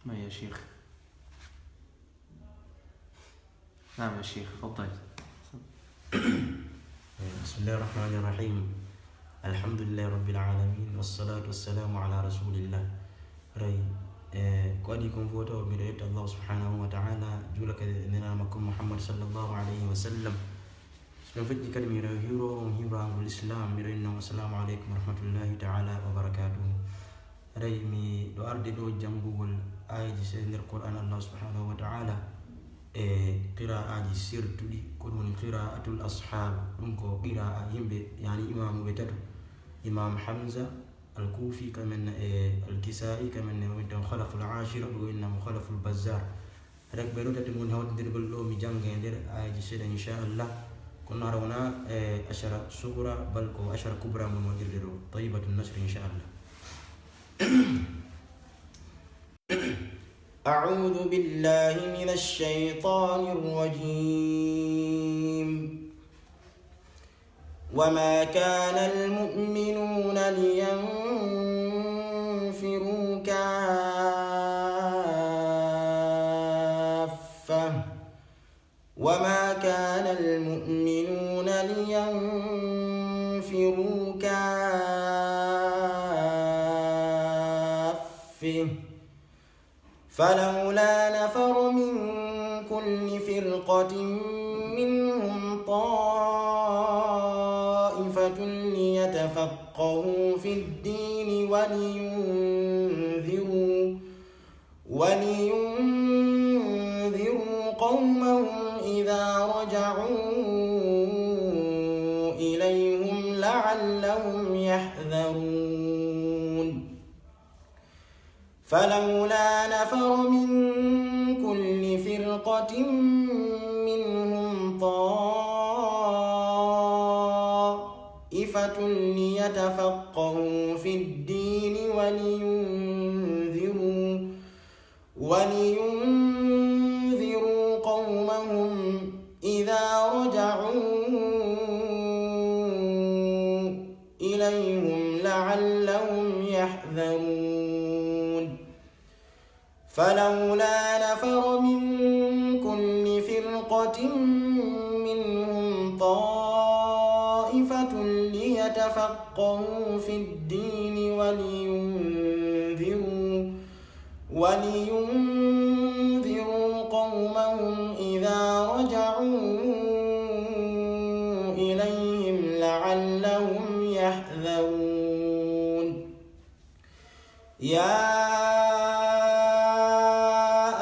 ما يا شيخ. نعم يا شيخ تفضل. بسم الله الرحمن الرحيم. الحمد لله رب العالمين والصلاة والسلام على رسول الله. رأي قد يكون فوتو بريت الله سبحانه وتعالى جولك نرامكم محمد صلى الله عليه وسلم. سنفتي كلمة هيرو عن الإسلام مرينا والسلام عليكم ورحمة الله تعالى وبركاته. رأي مي دو أرد دو جنبو الآية سيدنا القرآن الله سبحانه وتعالى قراءة سير تلي كون قراءة الأصحاب نكو قراءة يمبي يعني إمام بتدو إمام حمزة الكوفي كمن الكسائي كمن وإنت خلف العاشر وإنه خلف البزار رك بيرو تتمون هون تدري لو ميجان غير آية سير إن شاء الله كنا رونا أشرة صغرى بل كو أشرة كبرى من مديرو طيبة النصر إن شاء الله. أعوذ بالله من الشيطان الرجيم. وما كان المؤمنون لينفروا كافة وما كان المؤمنون لينفروا كافة فلولا نفر من كل فرقة منهم طائفة ليتفقهوا في الدين ولينذروا قومهم إذا رجعوا إليهم لعلهم يحذرون. فلولا نفر من كل فرقة منهم طائفة ليتفقهوا في الدين ولينذروا قومهم إذا رجعوا إليهم لعلهم يحذرون. فلولا نفر من كل فرقة منهم طائفة ليتفقهوا في الدين ولينذروا قومهم إذا رجعوا إليهم لعلهم يحذرون. يا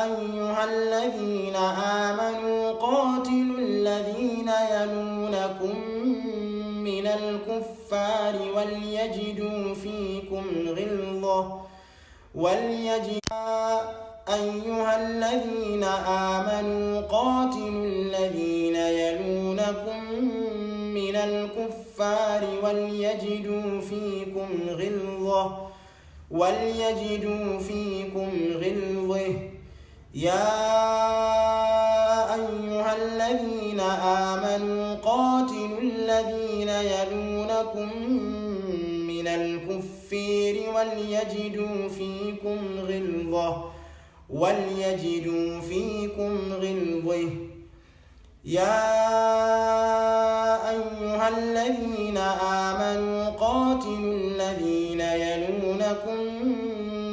أيها الذين آمنوا قاتلوا الذين يلونكم من الكفار وليجدوا فيكم غلظة أيها الذين آمنوا قاتلوا الذين يلونكم من الكفار وليجدوا فيكم غلظة يا أيها الذين آمنوا قاتلوا الذين يلونكم من الكفار وليجدوا فيكم غلظة يا أيها الذين آمنوا قاتلوا الذين يلونكم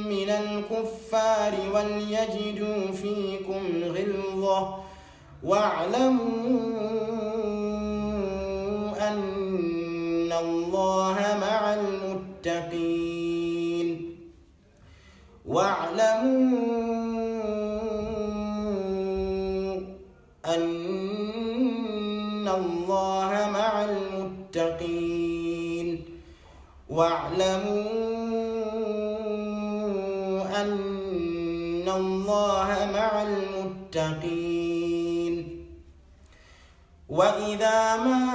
من الكفار وليجدوا فيكم غلظة واعلموا أن الله مع المتقين وإذا ما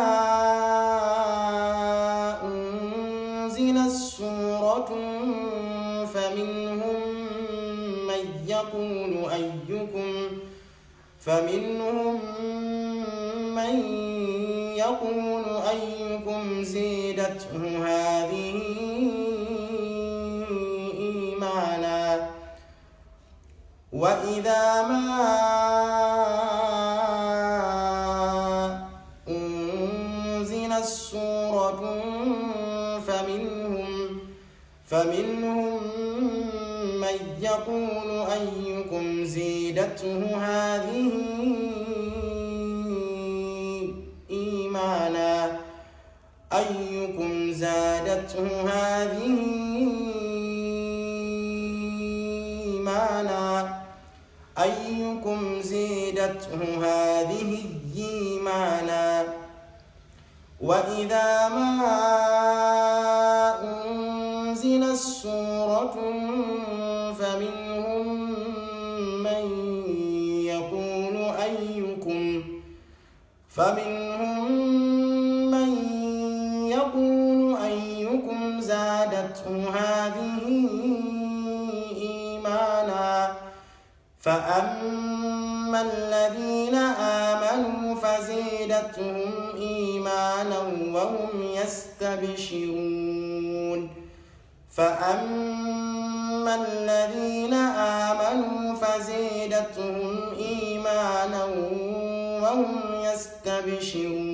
أنزلت سورة فمنهم من يقول أيكم زيدته هذه إيمانا وإذا ما أنزلت سورة فمنهم من يقول أيكم زيدته هذه إيمانا أيكم زادته هذه إيمانا وإذا ما أنزلت سورة فمنهم من يقول أيكم زادته هذه إيمانا فأما الذين آمنوا فزيدتهم إيمانا وهم يستبشرون فأما الذين آمنوا فزيدتهم إيمانا وهم يستبشرون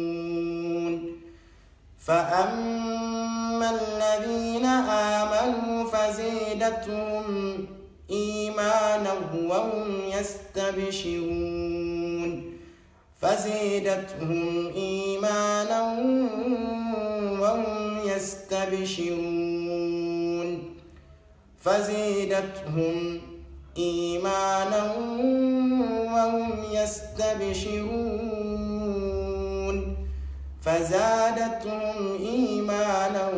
فأما الذين آمنوا فزيدتهم إيمانا وهم يستبشرون فزيدتهم إيمانا وهم يستبشرون فزيدتهم إيمانا وهم يستبشرون فزادتهم إيمانا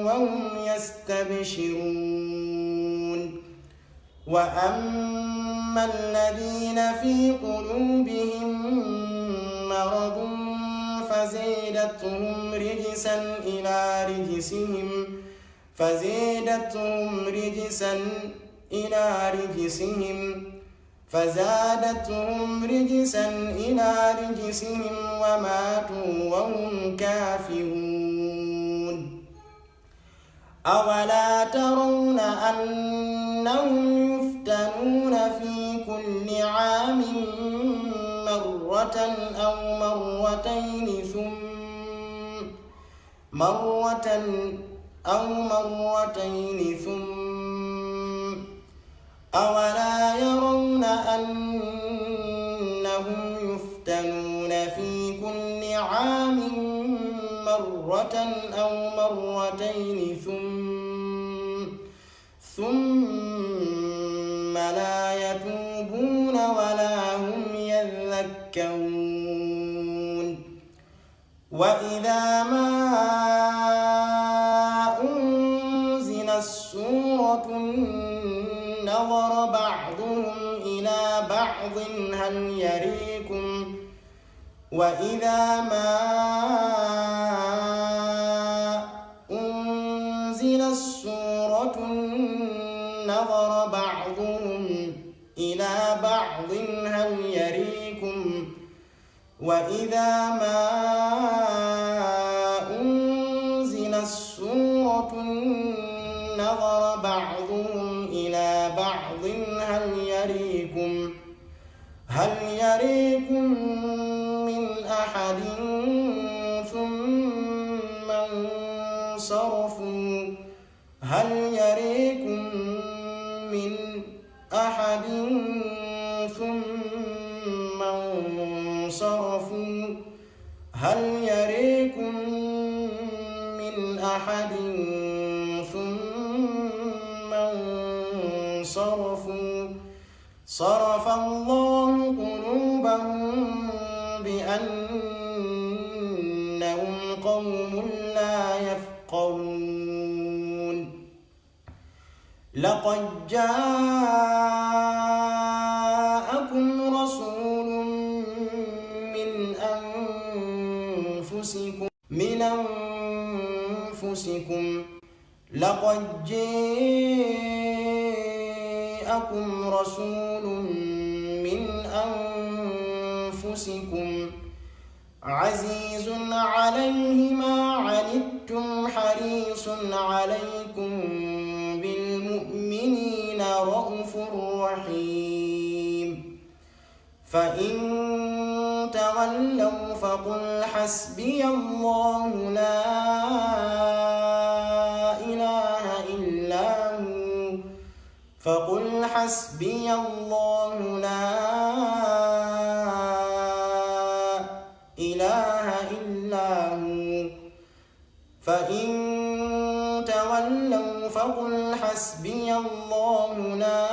وهم يستبشرون وأما الذين في قلوبهم مرض فزادتهم رجسا إلى رجسهم وماتوا وهم كافرون أولا ترون أنهم يفتنون في كل عام مرة أو مرتين ثم أولا يرون أنهم يفتنون في كل عام مرة أو مرتين ثم لا يتوبون ولا هم يذكرون وإذا ما أنزلت سورة نظر بعضهم إلى بعض هل يريكم وإذا ما أنزلت سورة نظر بعضهم إلى بعض هل يريكم وإذا ما أنزلت سورة نظر بعضهم إلى بعض هل يريكم من أحد ثم انصرفوا هل يريكم من أحد ثم انصرفوا هل يريكم من أحد ثم انصرفوا صرف الله قلوبهم بأنهم قوم لا يفقهون لقد جاءكم رسول من أنفسكم لقد جاءكم رسول من أنفسكم عزيز عليه ما عنتم حريص عليكم بالمؤمنين رؤوف رحيم فإن تولوا فقل حسبي الله لا إله إلا هو فقل حسبي الله لا إله إلا هو فإن تولوا فقل حسبي الله لا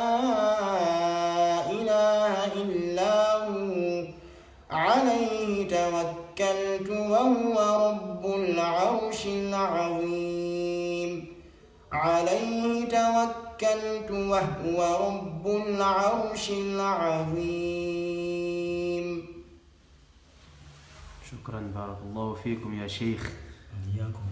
إله إلا هو عليه توكلت وهو رب العرش العظيم عليه توكلت وهو رب العرش العظيم. شكرا، بارك الله فيكم يا شيخ. إياكم.